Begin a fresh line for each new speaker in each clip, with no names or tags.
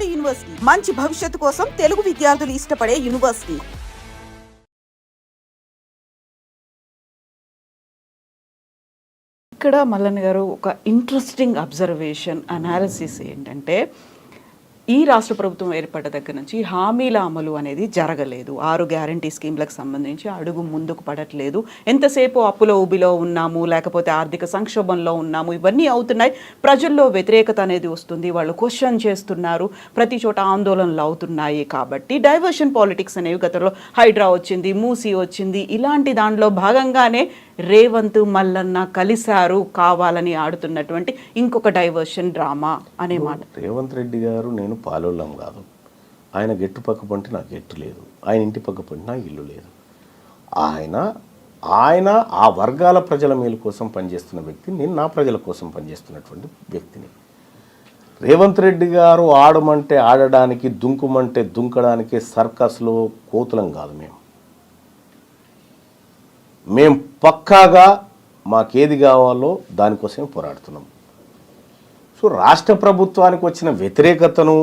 నాడు యూనివర్సిటీ మంచి భవిష్యత్తు కోసం తెలుగు విద్యార్థులు ఇష్టపడే యూనివర్సిటీ.
ఇక్కడ మల్లన్న గారు ఒక ఇంట్రెస్టింగ్ అబ్జర్వేషన్ అనాలిసిస్ ఏంటంటే, ఈ రాష్ట్ర ప్రభుత్వం ఏర్పడ్డ దగ్గర నుంచి హామీల అమలు అనేది జరగలేదు. 6 గ్యారంటీ స్కీమ్లకు సంబంధించి అడుగు ముందుకు పడట్లేదు. ఎంతసేపు అప్పులో ఊబిలో ఉన్నాము, లేకపోతే ఆర్థిక సంక్షోభంలో ఉన్నాము, ఇవన్నీ అవుతున్నాయి. ప్రజల్లో వ్యతిరేకత అనేది వస్తుంది, వాళ్ళు క్వశ్చన్ చేస్తున్నారు, ప్రతి చోట ఆందోళనలు అవుతున్నాయి. కాబట్టి డైవర్షన్ పాలిటిక్స్ అనేవి గతంలో హైడ్రా వచ్చింది, మూసీ వచ్చింది, ఇలాంటి దాంట్లో భాగంగానే రేవంత్ మల్లన్న కలిశారు కావాలని ఆడుతున్నటువంటి ఇంకొక డైవర్షన్ డ్రామా అనే మాట.
రేవంత్ రెడ్డి గారు నేను పాలోళ్ళం కాదు, ఆయన గెట్టు పక్క పంటే నాకు గెట్టు లేదు, ఆయన ఇంటి పక్క పంటే నాకు ఇల్లు లేదు. ఆయన ఆ వర్గాల ప్రజల మేలు కోసం పనిచేస్తున్న వ్యక్తి, నేను నా ప్రజల కోసం పనిచేస్తున్నటువంటి వ్యక్తిని. రేవంత్ రెడ్డి గారు ఆడమంటే ఆడడానికి, దుంకుమంటే దుంకడానికి సర్కస్లో కోతులం కాదు. మేము పక్కాగా మాకేది కావాలో దానికోసమే పోరాడుతున్నాం. సో రాష్ట్ర ప్రభుత్వానికి వచ్చిన వ్యతిరేకతను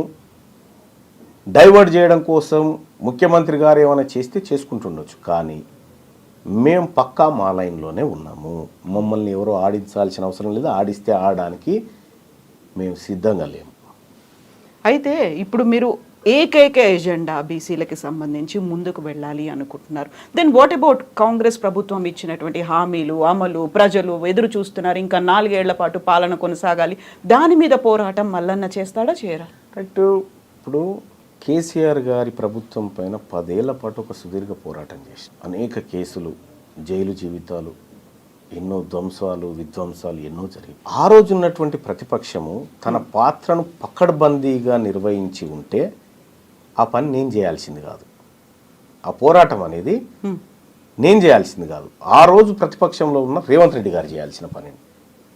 డైవర్ట్ చేయడం కోసం ముఖ్యమంత్రి గారు ఏమైనా చేస్తే చేసుకుంటుండొచ్చు, కానీ మేము పక్కా మా లైన్లోనే ఉన్నాము. మమ్మల్ని ఎవరో ఆడించాల్సిన అవసరం లేదు, ఆడిస్తే ఆడడానికి మేము సిద్ధంగా లేము.
అయితే ఇప్పుడు మీరు ఏకైక ఎజెండా బీసీలకి సంబంధించి ముందుకు వెళ్ళాలి అనుకుంటున్నారు. దెన్ వాట్ అబౌట్ కాంగ్రెస్ ప్రభుత్వం ఇచ్చినటువంటి హామీలు అమలు? ప్రజలు ఎదురు చూస్తున్నారు, ఇంకా 4 ఏళ్ల పాటు పాలన కొనసాగాలి. దాని మీద పోరాటం మల్లన్న చేస్తాడా చేయరా?
రైట్. ఇప్పుడు కేసీఆర్ గారి ప్రభుత్వం పైన 10 ఏళ్ల పాటు ఒక సుదీర్ఘ పోరాటం చేసి అనేక కేసులు, జైలు జీవితాలు, ఎన్నో విధ్వంసాలు ఎన్నో జరిగాయి. ఆ రోజు ఉన్నటువంటి ప్రతిపక్షము తన పాత్రను పకడ్బందీగా నిర్వహించి ఉంటే ఆ పని నేను చేయాల్సింది కాదు, ఆ పోరాటం అనేది నేను చేయాల్సింది కాదు. ఆ రోజు ప్రతిపక్షంలో ఉన్న రేవంత్ రెడ్డి గారు చేయాల్సిన పని.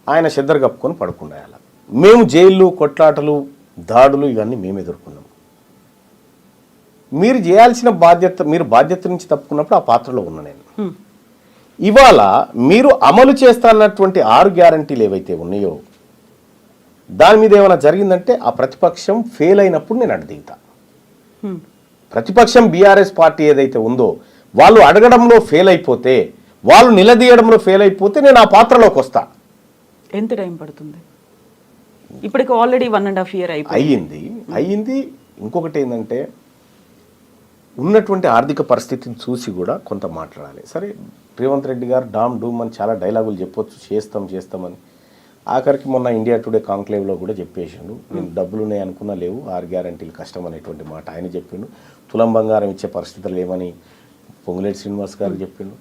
ఆయన చెద్దరు కప్పుకొని పడుకుండాలి. మేము జైళ్ళు, కొట్లాటలు, దాడులు ఇవన్నీ మేము ఎదుర్కొన్నాం. మీరు చేయాల్సిన బాధ్యత, మీరు బాధ్యత నుంచి తప్పుకున్నప్పుడు ఆ పాత్రలో ఉన్నా నేను. ఇవాళ మీరు అమలు చేస్తానన్నటువంటి 6 గ్యారంటీలు ఏవైతే ఉన్నాయో దాని మీద ఏమైనా జరిగిందంటే ఆ ప్రతిపక్షం ఫెయిల్ అయినప్పుడు నేను అడ్డుదిగుతా. ప్రతిపక్షం బీఆర్ఎస్ పార్టీ ఏదైతే ఉందో వాళ్ళు అడగడంలో ఫెయిల్ అయిపోతే, వాళ్ళు నిలదీయడంలో ఫెయిల్ అయిపోతే నేను ఆ పాత్రలోకి వస్తా.
ఎంత టైం పడుతుంది? ఇప్పటికి ఆల్రెడీ 1.5 year
అయ్యింది. ఇంకొకటి ఏంటంటే, ఉన్నటువంటి ఆర్థిక పరిస్థితిని చూసి కూడా కొంత మాట్లాడాలి. సరే, రేవంత్ రెడ్డి గారు డామ్ డూమ్ అని చాలా డైలాగులు చెప్పొచ్చు, చేస్తామని. ఆఖరికి మొన్న ఇండియా టుడే కాంక్లేవ్లో కూడా చెప్పేసిండు, నేను డబ్బులునే అనుకున్నా లేవు, 6 గ్యారంటీలు కష్టం అనేటువంటి మాట ఆయన చెప్పిండు. తులం బంగారం ఇచ్చే పరిస్థితులు లేవని పొంగులేటి శ్రీనివాస్ గారు చెప్పిండు.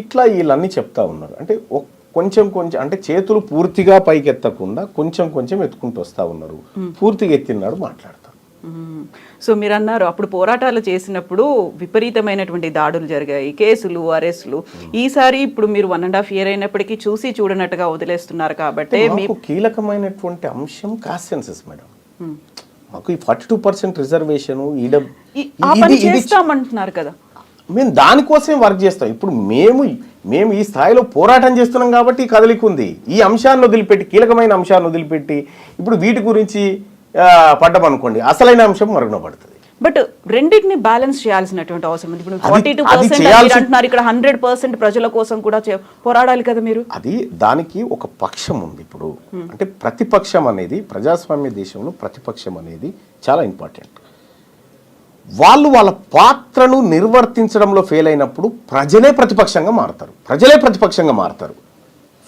ఇట్లా వీళ్ళన్నీ చెప్తా ఉన్నారు. అంటే కొంచెం అంటే చేతులు పూర్తిగా పైకి ఎత్తకుండా కొంచెం ఎత్తుకుంటూ వస్తూ ఉన్నారు. పూర్తిగా ఎత్తినాడు మాట్లాడతారు.
సో మీరు అన్నారు అప్పుడు పోరాటాలు చేసినప్పుడు విపరీతమైనటువంటి దాడులు జరిగాయి, కేసులు, అరెస్టులు. ఈసారి ఇప్పుడు మీరు 1.5 year అయినప్పటికీ చూసి చూడనట్టుగా వదిలేస్తున్నారు. కాబట్టి
మీకు కీలకమైనటువంటి అంశం కాస్ట్ సెన్సస్ మేడం. మాకు ఈ 42% రిజర్వేషన్
చేస్తామంటున్నారు కదా,
మేము దానికోసమే వర్క్ చేస్తాం. ఇప్పుడు మేము ఈ స్థాయిలో పోరాటం చేస్తున్నాం కాబట్టి ఈ కదలిక ఉంది. ఈ అంశాన్ని వదిలిపెట్టి, కీలకమైన అంశాన్ని వదిలిపెట్టి ఇప్పుడు వీటి గురించి పడ్డమనుకోండి, అసలైన అంశం మరుగున పడుతుంది.
బట్ రెండింటిని బ్యాలెన్స్ చేయాల్సినటువంటి అవసరం ఉంది. ఇప్పుడు 42% అంటున్నారు, ఇక్కడ 100% ప్రజల కోసం కూడా పోరాడాలి కదా మీరు.
అది దానికి ఒక పక్షం ఉంది. ఇప్పుడు అంటే ప్రతిపక్షం అనేది, ప్రజాస్వామ్య దేశంలో ప్రతిపక్షం అనేది చాలా ఇంపార్టెంట్. వాళ్ళ పాత్రను నిర్వర్తించడంలో ఫెయిల్ అయినప్పుడు ప్రజలే ప్రతిపక్షంగా మారుతారు.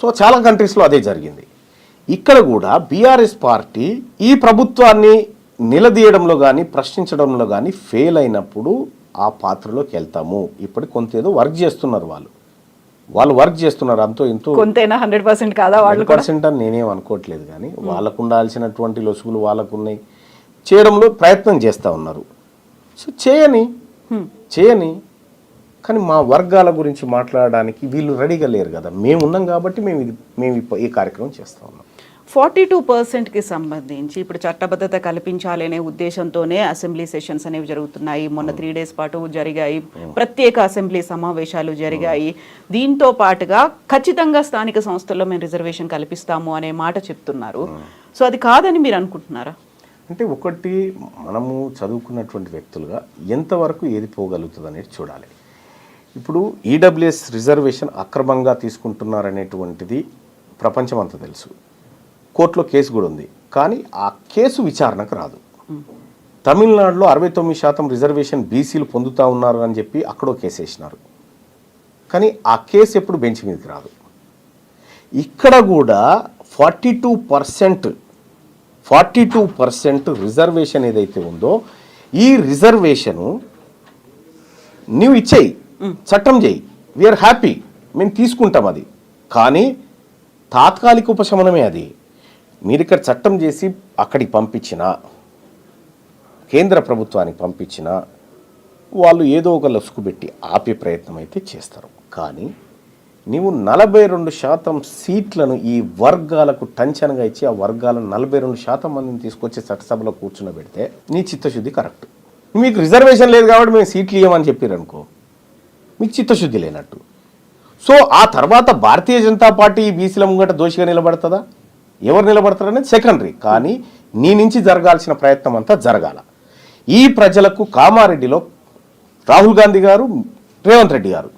సో చాలా కంట్రీస్లో అదే జరిగింది. ఇక్కడ కూడా బీఆర్ఎస్ పార్టీ ఈ ప్రభుత్వాన్ని నిలదీయడంలో కానీ ప్రశ్నించడంలో కానీ ఫెయిల్ అయినప్పుడు ఆ పాత్రలోకి వెళ్తాము. ఇప్పటికి కొంత ఏదో వర్క్ చేస్తున్నారు, వాళ్ళు వర్క్ చేస్తున్నారు. అంతో ఇంతో
కొంతైనా 100% కాదా?
100% అని నేనేం అనుకోవట్లేదు, కానీ వాళ్ళకు ఉండాల్సినటువంటి లొసుగులు వాళ్ళకున్నాయి, చేయడంలో ప్రయత్నం చేస్తూ ఉన్నారు. సో చేయని కానీ మా వర్గాల గురించి మాట్లాడడానికి వీళ్ళు రెడీగా లేరు కదా. మేము ఉన్నాం కాబట్టి మేము ఈ కార్యక్రమం చేస్తూ ఉన్నాం.
42%కి సంబంధించి ఇప్పుడు చట్టబద్ధత కల్పించాలి అనే ఉద్దేశంతోనే అసెంబ్లీ సెషన్స్ అనేవి జరుగుతున్నాయి. మొన్న 3 days పాటు జరిగాయి, ప్రత్యేక అసెంబ్లీ సమావేశాలు జరిగాయి. దీంతో పాటుగా ఖచ్చితంగా స్థానిక సంస్థల్లో మేము రిజర్వేషన్ కల్పిస్తాము అనే మాట చెప్తున్నారు. సో అది కాదని మీరు అనుకుంటున్నారా?
అంటే ఒకటి మనము చదువుకున్నటువంటి వ్యక్తులుగా ఎంతవరకు ఏది పోగలుగుతుంది అనేది చూడాలి. ఇప్పుడు ఈడబ్ల్యూఎస్ రిజర్వేషన్ అక్రమంగా తీసుకుంటున్నారనేటువంటిది ప్రపంచం అంతా తెలుసు. కోర్టులో కేసు కూడా ఉంది, కానీ ఆ కేసు విచారణకు రాదు. తమిళనాడులో 69% రిజర్వేషన్ బీసీలు పొందుతూ ఉన్నారు అని చెప్పి అక్కడో కేసు వేసినారు, కానీ ఆ కేసు ఎప్పుడు బెంచ్ మీదకి రాదు. ఇక్కడ కూడా 42% రిజర్వేషన్ ఏదైతే ఉందో ఈ రిజర్వేషను నువ్వు ఇచ్చేయి, చట్టం చేయి, వీఆర్ హ్యాపీ, మేము తీసుకుంటాం అది. కానీ తాత్కాలిక ఉపశమనమే అది. మీరు ఇక్కడ చట్టం చేసి అక్కడికి పంపించిన, కేంద్ర ప్రభుత్వానికి పంపించిన వాళ్ళు ఏదో ఒక లసుకు పెట్టి ఆపే ప్రయత్నం అయితే చేస్తారు. కానీ నీవు 42% సీట్లను ఈ వర్గాలకు టంచనగా ఇచ్చి ఆ వర్గాలను 42% మందిని తీసుకొచ్చి చట్టసభలో కూర్చున్నబెడితే నీ చిత్తశుద్ధి కరెక్ట్. మీకు రిజర్వేషన్ లేదు కాబట్టి మేము సీట్లు ఇవ్వమని చెప్పారనుకో, మీకు చిత్తశుద్ధి లేనట్టు. సో ఆ తర్వాత భారతీయ జనతా పార్టీ ఈ బీసీల ముంగట దోషిగా నిలబడుతుందా, ఎవరు నిలబడతారనేది సెకండరీ. కానీ నీ నుంచి జరగాల్సిన ప్రయత్నం అంతా జరగాల. ఈ ప్రజలకు కామారెడ్డిలో రాహుల్ గాంధీ గారు, రేవంత్ రెడ్డి గారు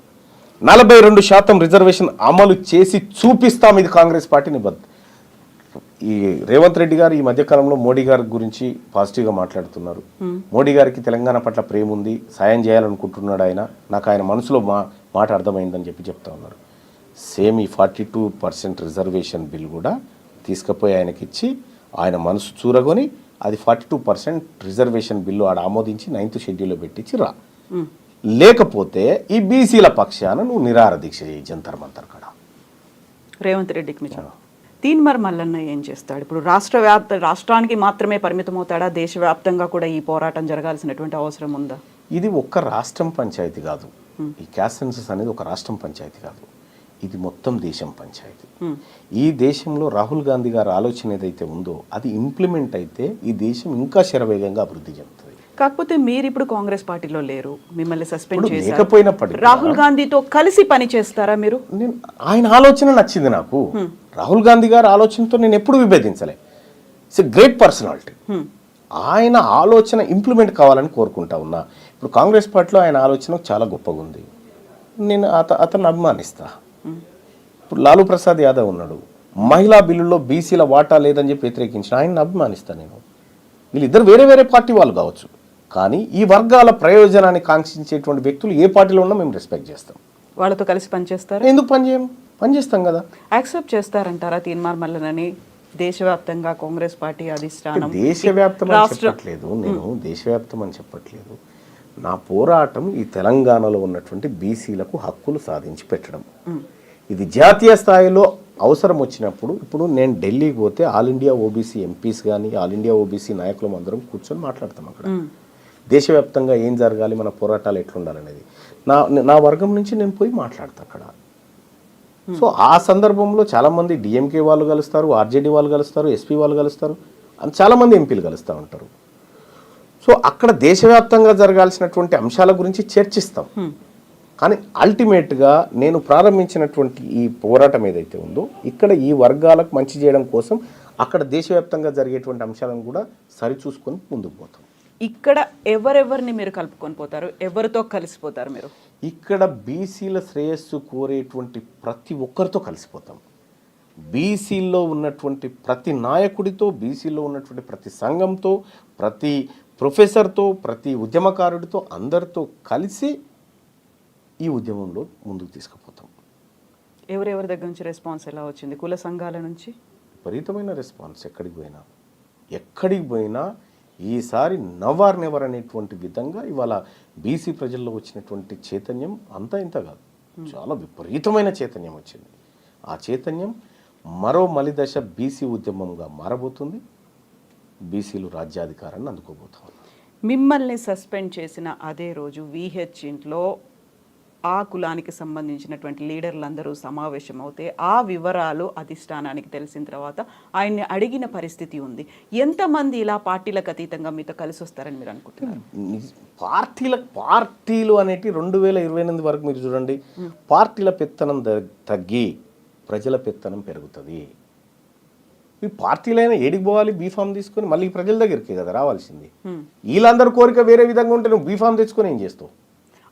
42% రిజర్వేషన్ అమలు చేసి చూపిస్తాం, ఇది కాంగ్రెస్ పార్టీ నిబద్ధత. ఈ రేవంత్ రెడ్డి గారు ఈ మధ్యకాలంలో మోడీ గారి గురించి పాజిటివ్గా మాట్లాడుతున్నారు. మోడీ గారికి తెలంగాణ పట్ల ప్రేమ ఉంది, సాయం చేయాలనుకుంటున్నాడు ఆయన, నాకు ఆయన మనసులో మాట అర్థమైందని చెప్పి చెప్తా ఉన్నారు. సేమ్ ఈ 42% రిజర్వేషన్ బిల్ కూడా తీసుకుపోయి ఆయనకి ఇచ్చి ఆయన మనసు చూరగొని అది 42% రిజర్వేషన్ బిల్లు ఆడ ఆమోదించి 9th షెడ్యూల్లో పెట్టించి రా. లేకపోతే ఈ బీసీల పక్షాన నువ్వు నిరాహార దీక్ష చేయి జంతర్ మంతర్ కాడ.
రేవంత్ రెడ్డికి తీన్మార్ మల్లన్న ఏం చేస్తాడు? ఇప్పుడు రాష్ట్రానికి మాత్రమే పరిమితం అవుతాడా? దేశవ్యాప్తంగా కూడా ఈ పోరాటం జరగాల్సినటువంటి అవసరం ఉందా?
ఇది ఒక్క రాష్ట్రం పంచాయతీ కాదు. ఈ క్యాస్ట్ సెన్సస్ అనేది ఒక రాష్ట్రం పంచాయతీ కాదు, ఇది మొత్తం దేశం పంచాయతీ. ఈ దేశంలో రాహుల్ గాంధీ గారి ఆలోచన ఏదైతే ఉందో అది ఇంప్లిమెంట్ అయితే ఈ దేశం ఇంకా శరవేగంగా అభివృద్ధి చెందుతుంది.
కాకపోతే మీరు ఇప్పుడు కాంగ్రెస్ పార్టీలో లేరు, మిమ్మల్ని సస్పెండ్ చేశారు.
లేకపోయినప్పటికీ
రాహుల్ గాంధీతో కలిసి పని చేస్తారా మీరు?
ఆయన ఆలోచన నచ్చింది నాకు. రాహుల్ గాంధీ గారి ఆలోచనతో నేను ఎప్పుడు విభేదించలే. It's a great personality. ఆయన ఆలోచన ఇంప్లిమెంట్ కావాలని కోరుకుంటా ఉన్నా. ఇప్పుడు కాంగ్రెస్ పార్టీలో ఆయన ఆలోచన చాలా గొప్పగా ఉంది, నేను అతన్ని అభిమానిస్తా. ఇప్పుడు లాలూ ప్రసాద్ యాదవ్ ఉన్నాడు, మహిళా బిల్లులో బీసీల వాటా లేదని చెప్పి వ్యతిరేకించిన ఆయన్ని అభిమానిస్తాను నేను. వీళ్ళిద్దరు వేరే వేరే పార్టీ వాళ్ళు కావచ్చు, కానీ ఈ వర్గాల ప్రయోజనాన్ని కాంక్షించేటువంటి వ్యక్తులు ఏ పార్టీలో ఉన్నా మేము రెస్పెక్ట్ చేస్తాం.
వాళ్ళతో కలిసి పనిచేస్తారు.
ఎందుకు పనిచేస్తాం కదా.
యాక్సెప్ట్ చేస్తారంటారా తీన్మార్ మల్లనని దేశవ్యాప్తంగా కాంగ్రెస్ పార్టీ అధిష్టానం?
దేశవ్యాప్తం అని చెప్పట్లేదు నేను, దేశవ్యాప్తం అని చెప్పట్లేదు. నా పోరాటం ఈ తెలంగాణలో ఉన్నటువంటి బీసీలకు హక్కులు సాధించి పెట్టడం. ఇది జాతీయ స్థాయిలో అవసరం వచ్చినప్పుడు, ఇప్పుడు నేను ఢిల్లీకి పోతే ఆల్ ఇండియా ఓబీసీ ఎంపీస్ కానీ ఆల్ ఇండియా ఓబీసీ నాయకులం అందరం కూర్చొని మాట్లాడతాం అక్కడ. దేశవ్యాప్తంగా ఏం జరగాలి, మన పోరాటాలు ఎట్లుండాలనేది నా వర్గం నుంచి నేను పోయి మాట్లాడతా అక్కడ. సో ఆ సందర్భంలో చాలామంది డిఎంకే వాళ్ళు కలుస్తారు, ఆర్జేడీ వాళ్ళు కలుస్తారు, ఎస్పీ వాళ్ళు కలుస్తారు, చాలామంది ఎంపీలు కలుస్తూ ఉంటారు. సో అక్కడ దేశవ్యాప్తంగా జరగాల్సినటువంటి అంశాల గురించి చర్చిస్తాం. కానీ అల్టిమేట్గా నేను ప్రారంభించినటువంటి ఈ పోరాటం ఏదైతే ఉందో ఇక్కడ ఈ వర్గాలకు మంచి చేయడం కోసం అక్కడ దేశవ్యాప్తంగా జరిగేటువంటి అంశాలను కూడా సరిచూసుకొని ముందుకు పోతాం.
ఇక్కడ ఎవరెవరిని మీరు కలుపుకొని పోతారు? ఎవరితో కలిసిపోతారు మీరు?
ఇక్కడ బీసీల శ్రేయస్సు కోరేటువంటి ప్రతి ఒక్కరితో కలిసిపోతాం. బీసీల్లో ఉన్నటువంటి ప్రతి నాయకుడితో, బీసీలో ఉన్నటువంటి ప్రతి సంఘంతో, ప్రతి ప్రొఫెసర్తో, ప్రతి ఉద్యమకారుడితో, అందరితో కలిసి ఈ ఉద్యమంలో ముందుకు తీసుకుపోతాం.
ఎవరెవరి దగ్గర నుంచి రెస్పాన్స్ ఎలా వచ్చింది? కుల సంఘాల నుంచి
విపరీతమైన రెస్పాన్స్. ఎక్కడికి పోయినా ఈసారి నవర్ నెవర్ అనేటువంటి విధంగా ఇవాళ బీసీ ప్రజల్లో వచ్చినటువంటి చైతన్యం అంతా ఇంత కాదు, చాలా విపరీతమైన చైతన్యం వచ్చింది. ఆ చైతన్యం మరో మలిదశ బీసీ ఉద్యమంగా మారబోతుంది. బీసీలు రాజ్యాధికారాన్ని అందుకోబోతున్నారు.
మిమ్మల్ని సస్పెండ్ చేసిన అదే రోజు VH ఇంట్లో ఆ కులానికి సంబంధించినటువంటి లీడర్లందరూ సమావేశం అవుతే ఆ వివరాలు అధిష్టానానికి తెలిసిన తర్వాత ఆయన్ని అడిగిన పరిస్థితి ఉంది. ఎంతమంది ఇలా పార్టీలకు అతీతంగా మీతో కలిసి వస్తారని మీరు అనుకుంటున్నారు?
పార్టీలు అనేటి 2028 వరకు మీరు చూడండి, పార్టీల పెత్తనం తగ్గి ప్రజల పెత్తనం పెరుగుతుంది. ఈ పార్టీలైనా ఏడికి పోవాలి బీఫామ్ తీసుకొని మళ్ళీ ప్రజల దగ్గరికి కదా రావాల్సింది. వీళ్ళందరూ కోరిక వేరే విధంగా ఉంటే నువ్వు బీఫామ్ తెచ్చుకొని ఏం చేస్తావు?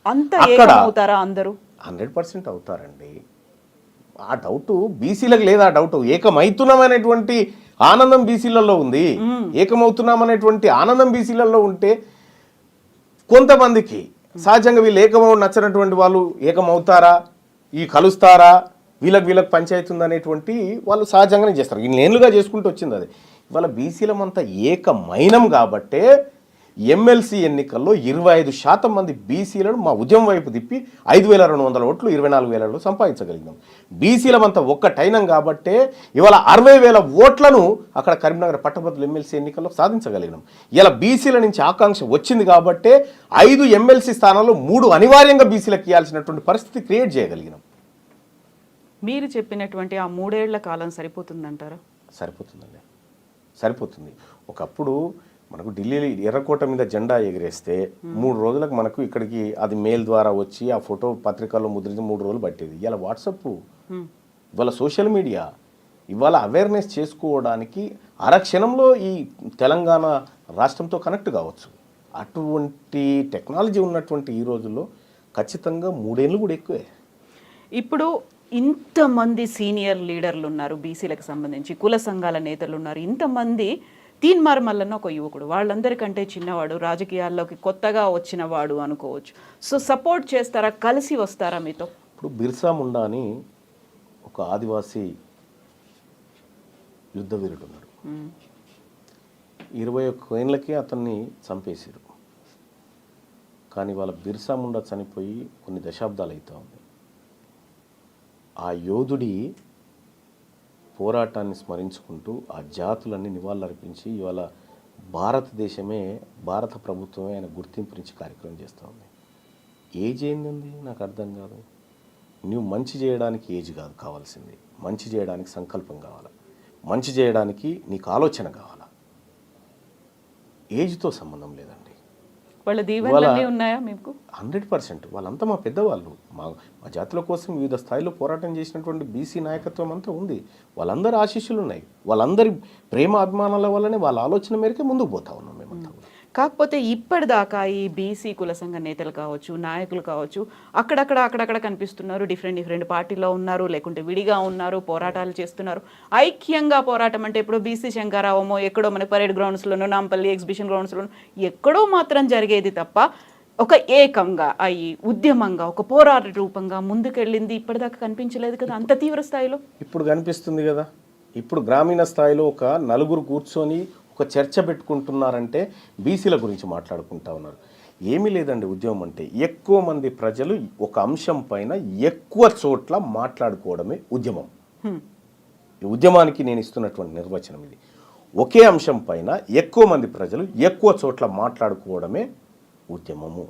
అంత
అక్కడ
అవుతారా అందరూ?
100% అవుతారండి. ఆ డౌట్ బీసీలకు లేదా? ఆ డౌట్ ఏకమవుతున్నామనేటువంటి ఆనందం బీసీలలో ఉంది. ఏకమవుతున్నామనేటువంటి ఆనందం బీసీలలో ఉంటే కొంతమందికి సహజంగా వీళ్ళు ఏకమవు నచ్చినటువంటి వాళ్ళు ఏకమవుతారా, ఈ కలుస్తారా, వీళ్ళకి పంచాయతీ ఉందనేటువంటి వాళ్ళు సహజంగానే చేస్తారు. ఇన్నేళ్ళుగా చేసుకుంటూ వచ్చింది అది. ఇవాళ బీసీలమంతా ఏకమైనం కాబట్టే ఎమ్మెల్సీ ఎన్నికల్లో 25% మంది బీసీలను మా ఉద్యమం వైపు తిప్పి 5,200 ఓట్లు 24,000 సంపాదించగలిగినాం. బీసీలమంతా ఒక్కటైనం కాబట్టే ఇవాళ 60,000 ఓట్లను అక్కడ కరీంనగర్ పట్టభద్రుల ఎమ్మెల్సీ ఎన్నికల్లో సాధించగలిగినాం. ఇలా బీసీల నుంచి ఆకాంక్ష వచ్చింది కాబట్టే 5 ఎమ్మెల్సీ స్థానాల్లో 3 అనివార్యంగా బీసీలకు ఇవ్వాల్సినటువంటి పరిస్థితి క్రియేట్ చేయగలిగినాం.
మీరు చెప్పినటువంటి ఆ 3 ఏళ్ల కాలం సరిపోతుందంటారా?
సరిపోతుందండి, సరిపోతుంది. ఒకప్పుడు మనకు ఢిల్లీ ఎర్రకోట మీద జెండా ఎగిరేస్తే 3 రోజులకు మనకు ఇక్కడికి అది మెయిల్ ద్వారా వచ్చి ఆ ఫోటో పత్రికల్లో ముద్రించి 3 రోజులు పట్టేది. ఇవాళ వాట్సాప్, ఇవాళ సోషల్ మీడియా, ఇవాళ అవేర్నెస్ చేసుకోవడానికి అరక్షణంలో ఈ తెలంగాణ రాష్ట్రంతో కనెక్ట్ కావచ్చు. అటువంటి టెక్నాలజీ ఉన్నటువంటి ఈ రోజుల్లో ఖచ్చితంగా 3 ఏళ్ళు కూడా ఎక్కువే.
ఇప్పుడు ఇంతమంది సీనియర్ లీడర్లు ఉన్నారు బీసీలకు సంబంధించి, కుల సంఘాల నేతలు ఉన్నారు, ఇంతమంది. తీన్మార్ మల్లన్న ఒక యువకుడు, వాళ్ళందరికంటే చిన్నవాడు, రాజకీయాల్లోకి కొత్తగా వచ్చిన వాడు అనుకోవచ్చు. సో సపోర్ట్ చేస్తారా, కలిసి వస్తారా మీతో?
ఇప్పుడు బిర్సా ముండా అని ఒక ఆదివాసీ యుద్ధ వీరుడు ఉన్నాడు. 21 ఏళ్ళకే అతన్ని చంపేశారు. కానీ వాళ్ళ బిర్సా ముండా చనిపోయి కొన్ని దశాబ్దాలు అవుతా ఉంది. ఆ యోధుడి పోరాటాన్ని స్మరించుకుంటూ ఆ జాతులన్నీ నివాళులర్పించి ఇవాళ భారతదేశమే, భారత ప్రభుత్వమే ఆయన గుర్తింపునిచ్చి కార్యక్రమం చేస్తూ ఉంది. ఏజ్ ఏందండి నాకు అర్థం కాదు. నువ్వు మంచి చేయడానికి ఏజ్ కాదు కావాల్సింది, మంచి చేయడానికి సంకల్పం కావాలా, మంచి చేయడానికి నీకు ఆలోచన కావాలా. ఏజ్తో సంబంధం లేదండి.
వాళ్ళ దీవెనలన్నీ ఉన్నాయా మీకు?
100%. వాళ్ళంతా మా పెద్దవాళ్ళు. మా జాతుల కోసం వివిధ స్థాయిలో పోరాటం చేసినటువంటి బీసీ నాయకత్వం అంతా ఉంది. వాళ్ళందరి ఆశీస్సులు ఉన్నాయి. వాళ్ళందరి ప్రేమ అభిమానాల వల్లనే వాళ్ళ ఆలోచన మేరకే ముందుకు పోతా ఉన్నాం మేమంతా.
కాకపోతే ఇప్పటిదాకా ఈ బీసీ కుల సంఘ నేతలు కావచ్చు, నాయకులు కావచ్చు, అక్కడక్కడ కనిపిస్తున్నారు. డిఫరెంట్ పార్టీలో ఉన్నారు, లేకుంటే విడిగా ఉన్నారు, పోరాటాలు చేస్తున్నారు. ఐక్యంగా పోరాటం అంటే ఇప్పుడు బీసీ శంకరావమో ఎక్కడో మన పరేడ్ గ్రౌండ్స్లోనో, నాంపల్లి ఎగ్జిబిషన్ గ్రౌండ్స్లోనో ఎక్కడో మాత్రం జరిగేది తప్ప ఒక ఏకంగా అయ్యి ఉద్యమంగా ఒక పోరాట రూపంగా ముందుకెళ్ళింది ఇప్పటిదాకా కనిపించలేదు కదా అంత తీవ్ర స్థాయిలో.
ఇప్పుడు కనిపిస్తుంది కదా. ఇప్పుడు గ్రామీణ స్థాయిలో ఒక నలుగురు కూర్చొని ఒక చర్చ పెట్టుకుంటున్నారంటే బీసీల గురించి మాట్లాడుకుంటా ఉన్నారు. ఏమీ లేదండి. ఉద్యమం అంటే ఎక్కువ మంది ప్రజలు ఒక అంశం పైన ఎక్కువ చోట్ల మాట్లాడుకోవడమే ఉద్యమం. ఈ ఉద్యమానికి నేను ఇస్తున్నటువంటి నిర్వచనం ఇది. ఒకే అంశం పైన ఎక్కువ మంది ప్రజలు ఎక్కువ చోట్ల మాట్లాడుకోవడమే ఉద్యమము.